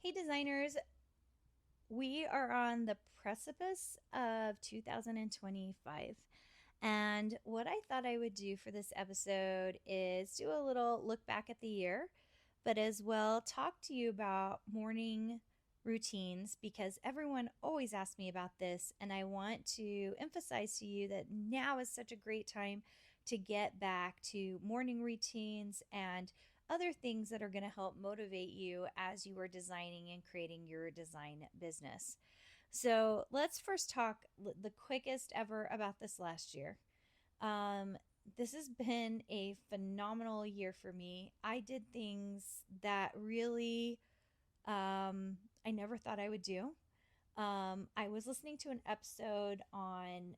Hey designers, we are on the precipice of 2025. And what I thought I would do for this episode is do a little look back at the year, but as well talk to you about morning routines because everyone always asks me about this. And I want to emphasize to you that now is such a great time to get back to morning routines and other things that are going to help motivate you as you are designing and creating your design business. So let's first talk the quickest ever about this last year. Um, this has been a phenomenal year for me. I did things that really I never thought I would do. I was listening to an episode on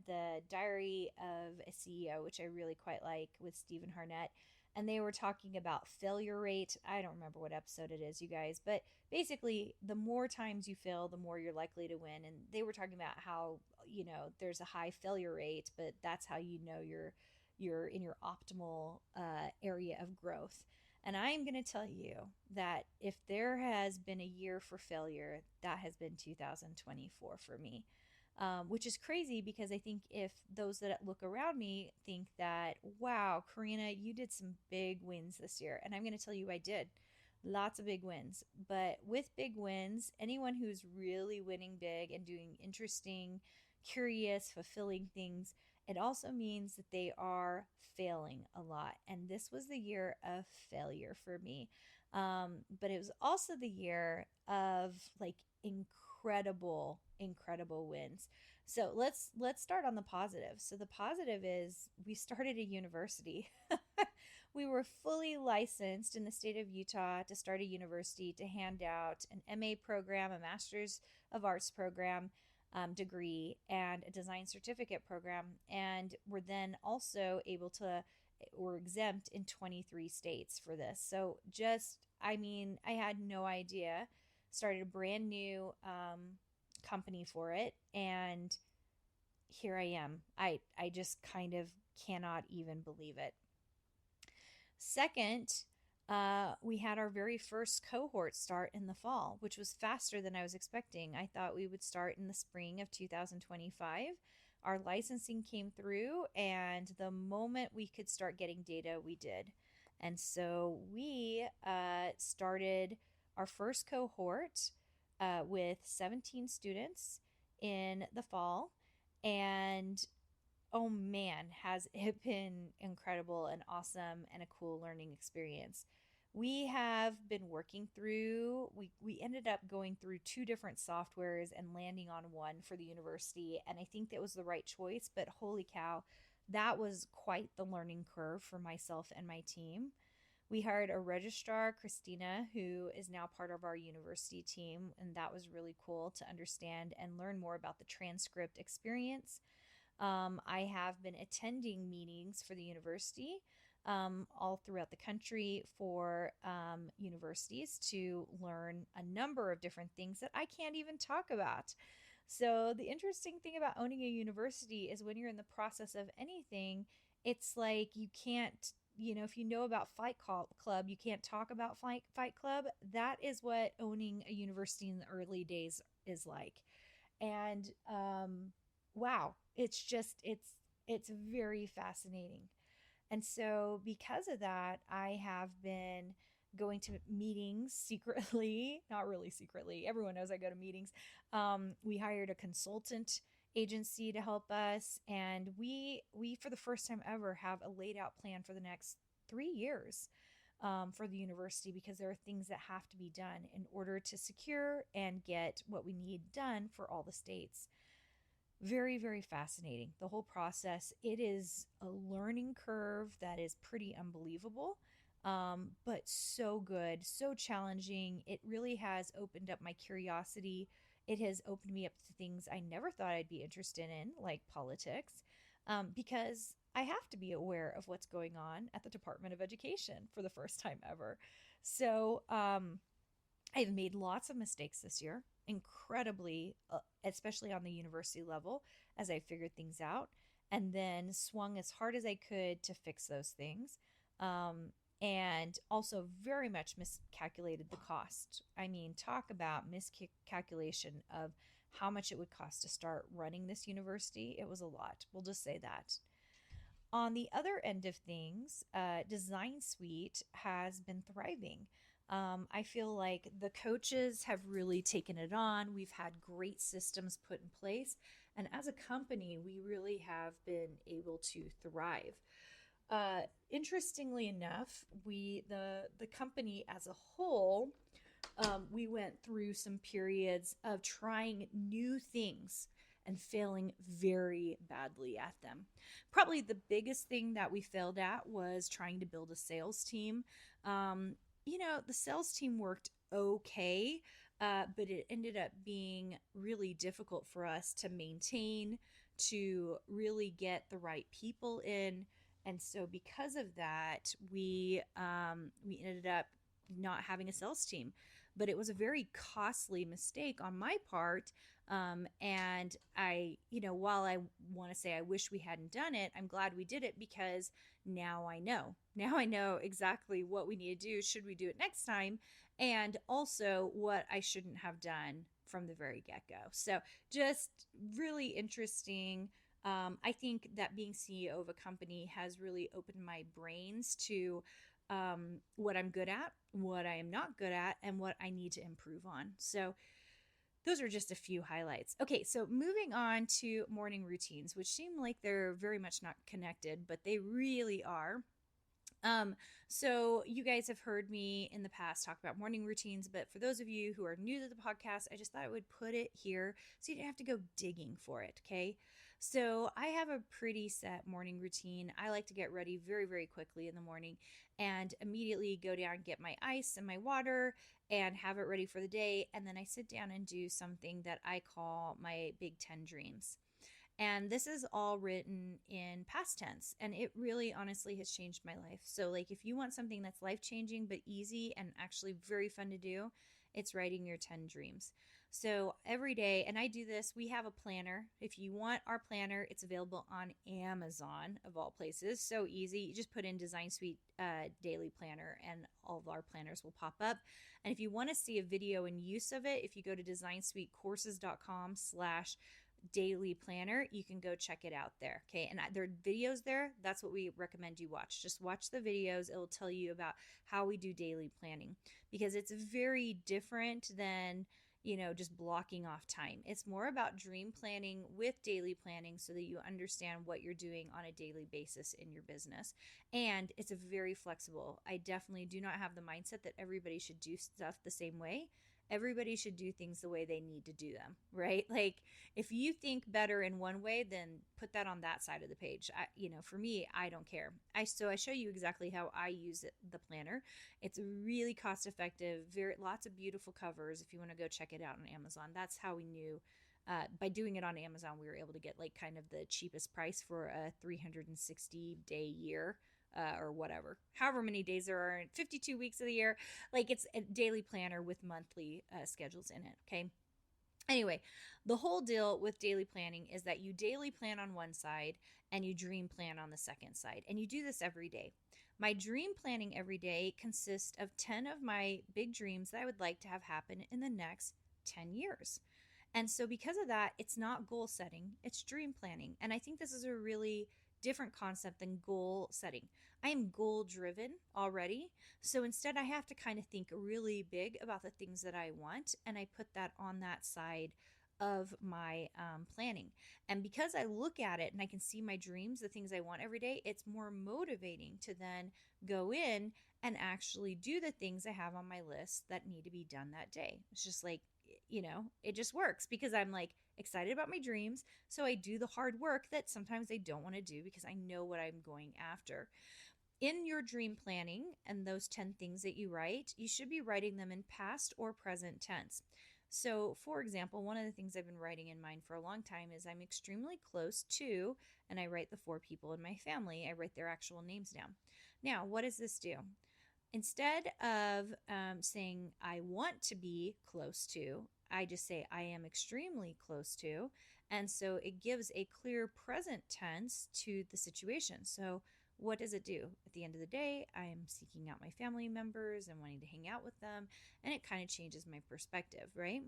the Diary of a CEO, which I really quite like, with Stephen Harnett. And they were talking about failure rate. I don't remember what episode it is, you guys, but basically, the more times you fail, the more you're likely to win. And they were talking about how, there's a high failure rate, but that's how you know you're in your optimal area of growth. And I'm going to tell you that if there has been a year for failure, that has been 2024 for me. Which is crazy because I think if those that look around me think that, wow, Karina, you did some big wins this year. And I'm going to tell you, I did lots of big wins. But with big wins, anyone who's really winning big and doing interesting, curious, fulfilling things, it also means that they are failing a lot. And this was the year of failure for me. But it was also the year of like incredible wins. So let's start on the positive. So the positive is we started a university. We were fully licensed in the state of Utah to start a university to hand out an MA program, a Master's of Arts program, degree, and a design certificate program. And we're then also able to, we're exempt in 23 states for this. So I had no idea. Started a brand new company for it. And here I am. I just kind of cannot even believe it. Second, we had our very first cohort start in the fall, which was faster than I was expecting. I thought we would start in the spring of 2025. Our licensing came through, and the moment we could start getting data, we did. And so we started our first cohort with 17 students in the fall. And oh man, has it been incredible and awesome and a cool learning experience. We have been working through, we ended up going through two different softwares and landing on one for the university. And I think that was the right choice, but holy cow, that was quite the learning curve for myself and my team. We hired a registrar, Christina, who is now part of our university team. And that was really cool to understand and learn more about the transcript experience. I have been attending meetings for the university all throughout the country for universities to learn a number of different things that I can't even talk about. So, the interesting thing about owning a university is when you're in the process of anything, it's like you can't, if you know about Club, you can't talk about Fight Club. That is what owning a university in the early days is like. And wow, it's very fascinating. And so because of that, I have been going to meetings secretly, not really secretly. Everyone knows I go to meetings. We hired a consultant agency to help us, and we for the first time ever have a laid out plan for the next 3 years. For the university, because there are things that have to be done in order to secure and get what we need done for all the states. Very fascinating, the whole process. It is a learning curve that is pretty unbelievable, but so good, so challenging. It really has opened up my curiosity. It has opened me up to things I never thought I'd be interested in, like politics, because I have to be aware of what's going on at the Department of Education for the first time ever. So I've made lots of mistakes this year, incredibly, especially on the university level, as I figured things out, and then swung as hard as I could to fix those things. and also very much miscalculated the cost. I mean, talk about miscalculation of how much it would cost to start running this university. It was a lot. We'll just say that. On the other end of things, Design Suite has been thriving. I feel like the coaches have really taken it on. We've had great systems put in place. And as a company, we really have been able to thrive. Interestingly enough, the company as a whole, we went through some periods of trying new things and failing very badly at them. Probably the biggest thing that we failed at was trying to build a sales team. The sales team worked okay, but it ended up being really difficult for us to maintain, to really get the right people in. And so, because of that, we ended up not having a sales team. But it was a very costly mistake on my part. And while I want to say I wish we hadn't done it, I'm glad we did it because now I know. Now I know exactly what we need to do. Should we do it next time? And also what I shouldn't have done from the very get go. So just really interesting. I think that being CEO of a company has really opened my brains to what I'm good at, what I am not good at, and what I need to improve on. So those are just a few highlights. Okay, so moving on to morning routines, which seem like they're very much not connected, but they really are. So you guys have heard me in the past talk about morning routines, but for those of you who are new to the podcast, I just thought I would put it here so you don't have to go digging for it. Okay. So I have a pretty set morning routine. I like to get ready very, very quickly in the morning and immediately go down and get my ice and my water and have it ready for the day. And then I sit down and do something that I call my Big 10 dreams. And this is all written in past tense. And it really honestly has changed my life. So, like, if you want something that's life changing but easy and actually very fun to do, it's writing your 10 dreams. So, every day, and I do this, we have a planner. If you want our planner, it's available on Amazon, of all places. So easy. You just put in Design Suite Daily Planner, and all of our planners will pop up. And if you want to see a video and use of it, if you go to designsuitecourses.com/daily planner, you can go check it out there. Okay. And there are videos there. That's what we recommend you watch. Just watch the videos. It'll tell you about how we do daily planning because it's very different than, just blocking off time. It's more about dream planning with daily planning so that you understand what you're doing on a daily basis in your business. And it's a very flexible. I definitely do not have the mindset that everybody should do stuff the same way. Everybody should do things the way they need to do them, right? Like if you think better in one way, then put that on that side of the page. For me, I don't care. I show you exactly how I use the planner. It's really cost effective, lots of beautiful covers. If you want to go check it out on Amazon, that's how we knew. By doing it on Amazon, we were able to get like kind of the cheapest price for a 360-day year. Or whatever, however many days there are in 52 weeks of the year. Like it's a daily planner with monthly schedules in it. Okay. Anyway, the whole deal with daily planning is that you daily plan on one side and you dream plan on the second side. And you do this every day. My dream planning every day consists of 10 of my big dreams that I would like to have happen in the next 10 years. And so because of that, it's not goal setting, it's dream planning. And I think this is a really different concept than goal setting. I am goal driven already. So instead, I have to kind of think really big about the things that I want. And I put that on that side of my planning. And because I look at it and I can see my dreams, the things I want every day, it's more motivating to then go in and actually do the things I have on my list that need to be done that day. It's just like, it just works because I'm like excited about my dreams. So I do the hard work that sometimes I don't want to do because I know what I'm going after. In your dream planning and those 10 things that you write, you should be writing them in past or present tense. So, for example, one of the things I've been writing in mine for a long time is I'm extremely close to, and I write the 4 people in my family. I write their actual names down. Now, what does this do? Instead of saying I want to be close to, I just say I am extremely close to. And so it gives a clear present tense to the situation. So what does it do? At the end of the day, I'm seeking out my family members and wanting to hang out with them, and it kind of changes my perspective, right?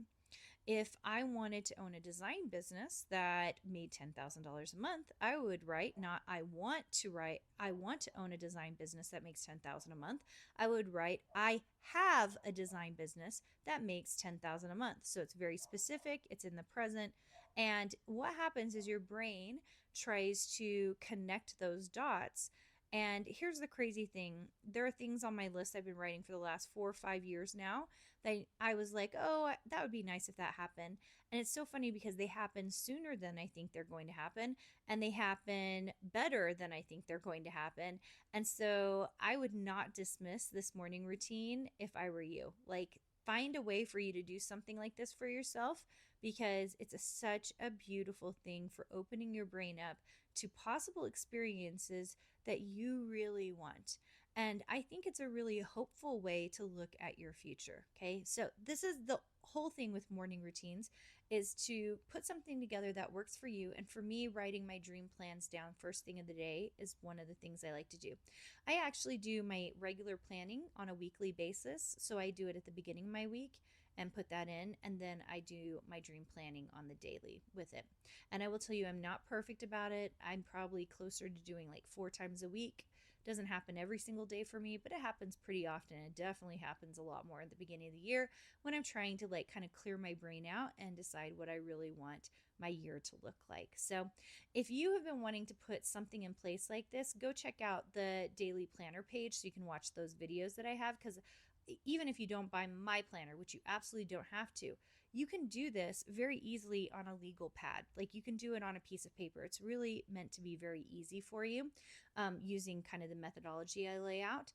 If I wanted to own a design business that made $10,000 a month, I would write, not I want to write, I want to own a design business that makes 10,000 a month. I would write, I have a design business that makes 10,000 a month. So it's very specific, it's in the present. And what happens is your brain tries to connect those dots. And here's the crazy thing. There are things on my list I've been writing for the last 4 or 5 years now that I was like, oh, that would be nice if that happened. And it's so funny because they happen sooner than I think they're going to happen, and they happen better than I think they're going to happen. And so I would not dismiss this morning routine if I were you. Like, find a way for you to do something like this for yourself, because such a beautiful thing for opening your brain up to possible experiences that you really want. And I think it's a really hopeful way to look at your future. Okay. So this is the whole thing with morning routines, is to put something together that works for you. And for me, writing my dream plans down first thing of the day is one of the things I like to do. I actually do my regular planning on a weekly basis. So I do it at the beginning of my week and put that in, and then I do my dream planning on the daily with it. And I will tell you, I'm not perfect about it. I'm probably closer to doing like 4 times a week. Doesn't happen every single day for me, but it happens pretty often. It definitely happens a lot more at the beginning of the year when I'm trying to like kind of clear my brain out and decide what I really want my year to look like. So if you have been wanting to put something in place like this, go check out the daily planner page so you can watch those videos that I have, because even if you don't buy my planner, which you absolutely don't have to, you can do this very easily on a legal pad. Like, you can do it on a piece of paper. It's really meant to be very easy for you, using kind of the methodology I lay out.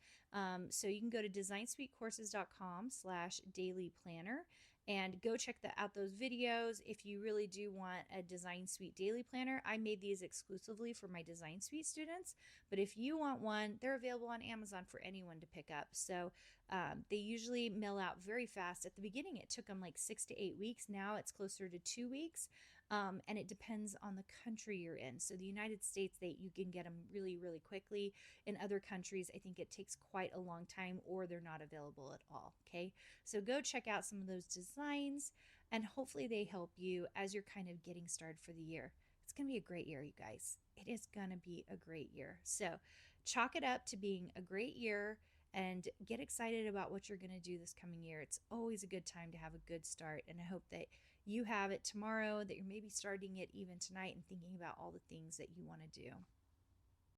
So you can go to designsweetcourses.com/daily planner and go check out those videos. If you really do want a Design Suite daily planner, I made these exclusively for my Design Suite students. But if you want one, they're available on Amazon for anyone to pick up. So they usually mail out very fast. At the beginning, it took them like 6 to 8 weeks. Now it's closer to 2 weeks. And it depends on the country you're in. So the United States, you can get them really, really quickly. In other countries, I think it takes quite a long time, or they're not available at all. Okay. So go check out some of those designs, and hopefully they help you as you're kind of getting started for the year. It's going to be a great year, you guys. It is going to be a great year. So chalk it up to being a great year and get excited about what you're going to do this coming year. It's always a good time to have a good start, and I hope that you have it tomorrow, that you're maybe starting it even tonight and thinking about all the things that you want to do.